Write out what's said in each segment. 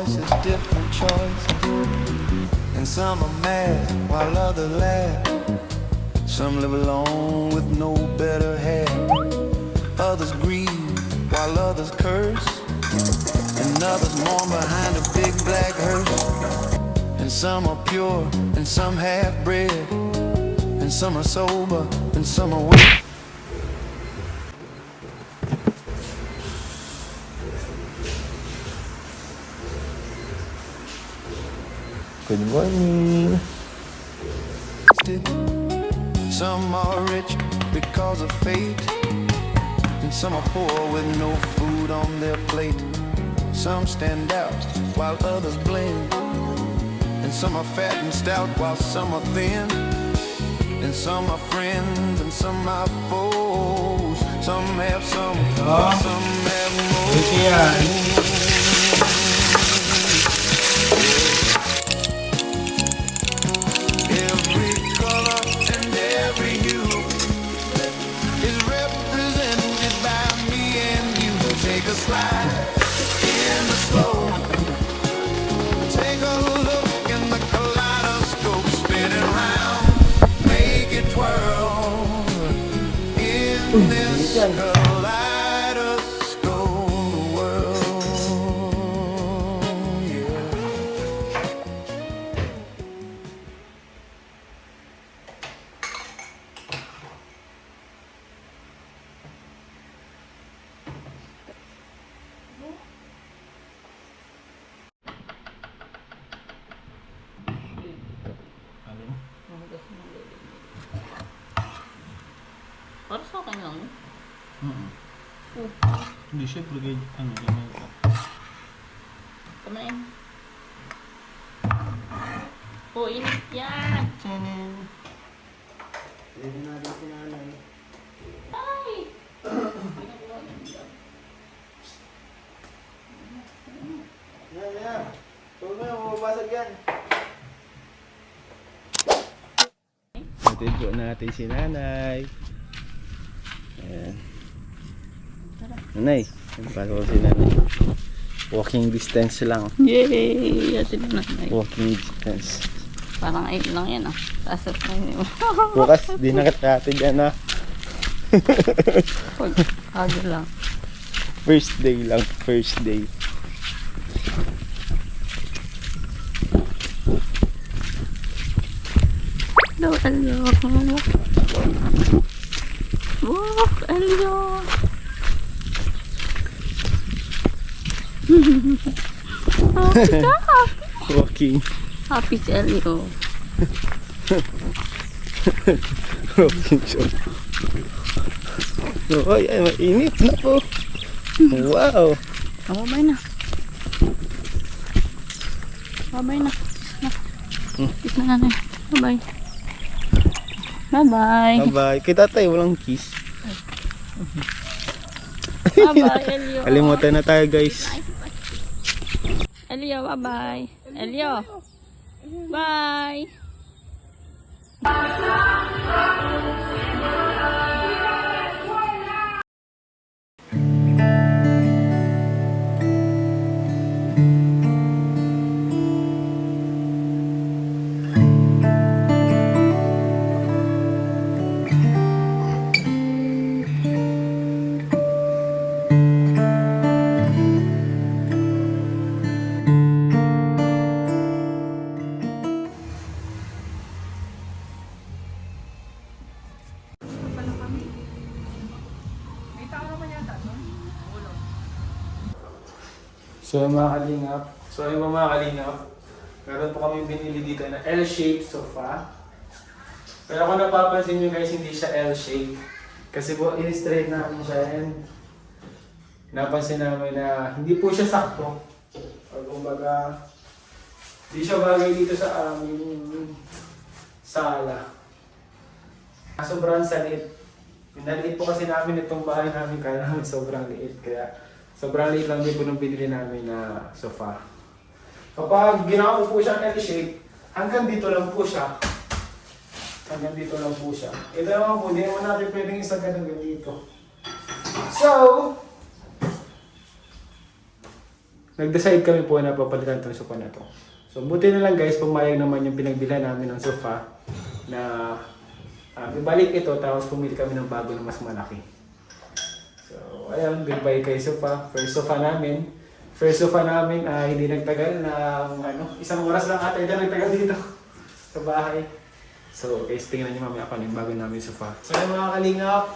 voices, different choices. And some are mad while others laugh. Some live alone with no better half. Others grieve while others curse. And others mourn behind a big black hearse. And some are pure and some half-bred. And some are sober and some are weak. Good morning. Some are rich because of fate, and some are poor with no food on their plate. Some stand out while others blend, and some are fat and stout while some are thin. And some are friends and some are foes. Some have some have more. Every color and every hue is represented by me and you. Take a slide in the slow. Take a look in the kaleidoscope. Spin it round, make it twirl. In this kaleidoscope world, yeah. Para sa akin lang. Hindi syempre kayo, ano, ganyan ka. Kumain. Oh, init yan. Pwede natin si nanay. Ay! Yan. Huwag mo yung mababasag yan. Hatid po natin si nanay. Ayan. Nanay, pasok si nanay. Walking distance lang. Yay! Atin na nanay. Walking distance. Parang 8 lang yan ah. Tasat na yun. Bukas, di na katid yan ah. Pag aga lang. First day lang, first day. Hello, hello. Walk, hello. Happy ka. Walking. Happy si Elio. Walking shot. Oh, ay, mainit na po. Wow. Babay na. Babay na. Kiss na natin. Bye-bye. Bye-bye. Bye-bye. Kay tatay, walang kiss. Bye-bye, Elio. Kalimutan na tayo guys. Elio, bye-bye. Elio. Bye. So yung mga kalingap, meron po kami binili dito na L-shaped sofa. Pero kung napapansin nyo guys, hindi siya L-shaped. Kasi po, in-straight namin siya and napansin namin na hindi po siya sakto. O kumbaga, hindi siya bagay dito sa aming sala. Sobrang salit. Pinaliit po kasi namin itong bahay namin kaya namin sobrang liit. Kaya sobrang liit lang din po nung binili namin na sofa. Kapag ginawa ko po siyang L-shape, hanggang dito lang po siya. Hanggang dito lang po siya. Ito naman po, hindi naman natin pwedeng isagad hanggang dito. So, nag-decide kami po na papalitan itong sofa na to. So buti na lang guys, pumayag naman yung pinagbilhan namin ng sofa na ibalik ito tapos pumili kami ng bago na mas malaki. So ayun, goodbye kay sofa. First sofa namin, hindi nagtagal ng isang oras lang ata ito nagtagal dito sa bahay. So guys, tingnan niyo mamaya kung yung bago namin sofa. So yung mga kalingap,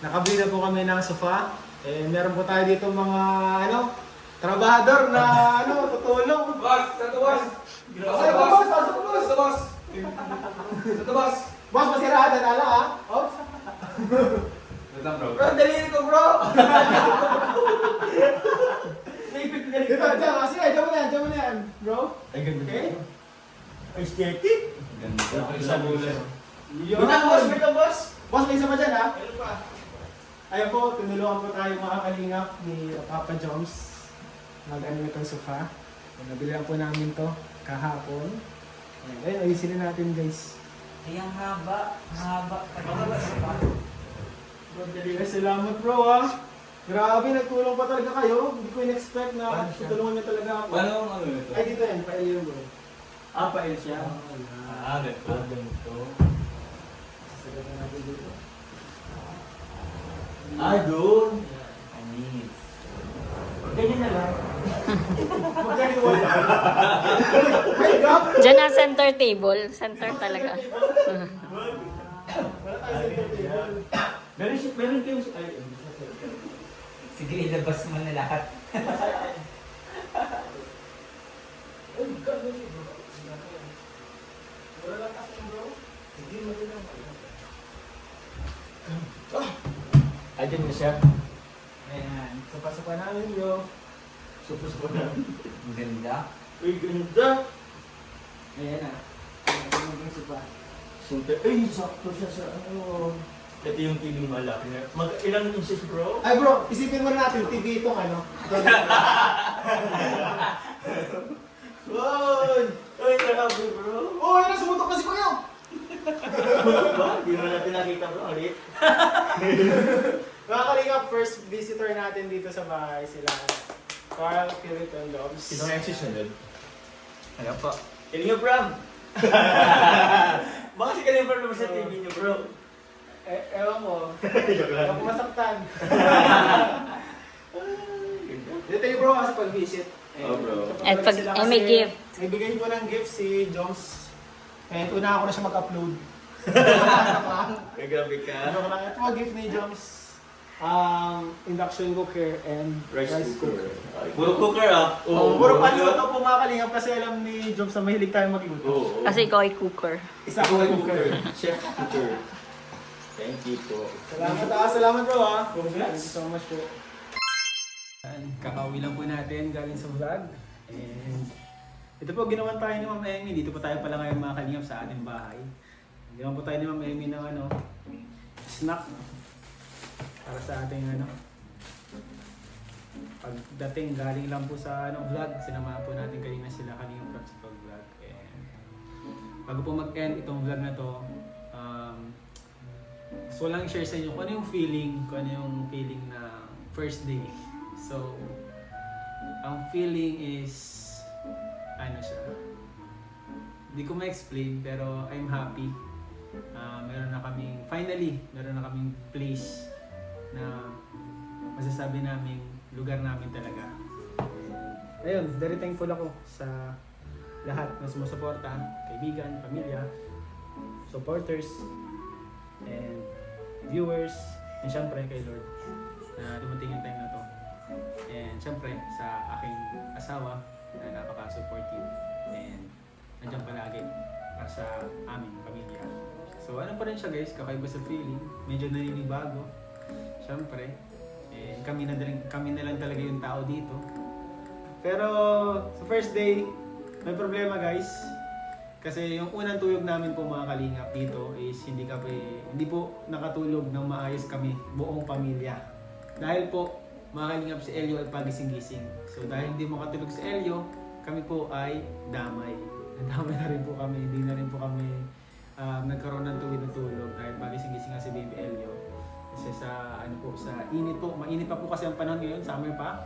nakabili na po kami ng sofa. Meron po tayo dito mga trabahador na tutulong. Boss! Sa tuwas! Boss, masirada na lang ha? Oh. Natang bro. Bro, dalhin ko bro! Dito, dyan. Sige, dyan mo na yan. Bro? Okay? Aesthetic? Ganda. Isa bulan. Wait lang boss! Boss, may isa pa dyan ha? Ayun po, tinulungan po tayo mga kalingap ni Papa Joms. Mag-ano itong sofa. Nabilihan po namin to kahapon. Ayun, ayusin na natin guys. Ay, ang haba. Haba. Salamat bro ha. Grabe, nagtulong pa talaga kayo. Hindi ko in-expect na tutulungan niyo talaga ako. Paano ang ano ito? Ay, dito yan. Pail yun bro. Pail siya. Ganito. Sasagatan natin dito. Doon. Anis. Ganyan na lang. Huwag ka niwala. Ay, gap! Diyan ang center table. Center talaga. Wala tayo sa table. Meron kayo sige, ilabas mo na lahat. Wala lang kasi bro. Hindi mo din lang. Ayan na siya. Ayan. Sopa-sopa namin bro. Sopa na. Ang ganda. Uy, ganda. Ayan na. Ayan na sopa. Sunta. Ay, sakto siya sa ano. Ito yung TV malaki na. Ilang inches bro? Ay bro, isipin mo na natin, TV itong Wow! Uy, grabe bro. Oh, ayun na, sumutok kasi ko yun! Hindi mo natin nakita bro. Ulit. Mga kalingap, first visitor natin dito sa bahay sila. Carl, Philip, and Dobbs. Sino nga yung susunod? Ano pa? Kalinga Bram! Baka si Kalinga Bram naman sa TV niyo bro. Ewan mo. Joke lang. Ako masaktan. Dito tayo bro kasi pag-visit. Oh, bro. At pag may gift. May bigay po ng gift si Joms. And una ako na siya mag-upload. May grabe ka. Joke lang. Ito mga gift ni Joms. Induction cooker and Rice cooker. Puro cooker ah. Oh, puro paluto po mga kalingap kasi alam ni Joms na mahilig tayo magluto. Oo. Kasi ikaw ay cooker. Isa ko ay cooker. Chef cooker. Thank you po. Salamat bro ha. Thank you so much po. Kakauwi lang po natin galing sa vlog. And ito po ginawan tayo ni Ma'am Emmy. Dito po tayo pala ngayon mga kalingap sa ating bahay. Ginawan po tayo ni Ma'am Emmy ng snack para sa ating pagdating galing lang po sa vlog. Sinamahan po natin kanina sila kanina sa pag-vlog. And bago po mag-end itong vlog na to, so lang i-share sa inyo kung ano yung feeling na first day. So, ang feeling is, hindi ko ma-explain pero I'm happy. Meron na kaming place na masasabi namin, lugar namin talaga. Ayun, very thankful ako sa lahat na sumusuporta, kaibigan, pamilya, supporters, and viewers, and syempre kay Lord na dumating yung time na to. And syempre sa aking asawa na napaka-supportive and nandiyan palagi para sa aming pamilya. So ano pa rin siya guys, kakaiba sa feeling, medyo naninibago. Syempre, kami na lang talaga yung tao dito. Pero sa first day, may problema guys. Kasi yung unang tulog namin po mga kalingap dito is hindi po nakatulog ng maayos kami, buong pamilya. Dahil po, mga kalingap, si Elio ay pagising-gising. So dahil hindi makatulog si Elio, kami po ay damay. Nadamay na rin po kami, hindi na rin po kami nagkaroon ng tuwid na tulog dahil pagising-gising nga si Baby Elio. Kasi sa init po, mainit pa po kasi ang panahon ngayon, summer pa.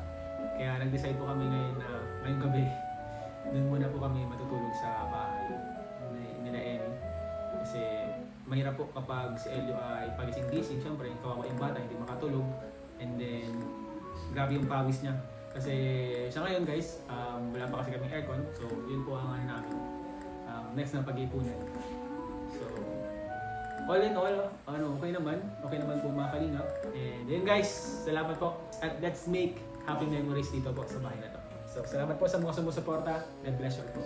Kaya nag-decide po kami ngayon na ngayong gabi, doon muna po kami matutulog sa bahay nila Emmy. Kasi mahirap po kapag si Elio ay pagising-gising, syempre kawawa yung bata, hindi makatulog. And then, grabe yung pawis niya. Kasi sa ngayon guys, wala pa kasi kaming aircon. So, yun po ang namin. Next na pag-iipunan. So, all in all, okay naman po mga kalingap. And yun guys, salamat po. At let's make happy memories dito po sa bahay na to. So, salamat po sa mga sumusuporta. God bless you all po.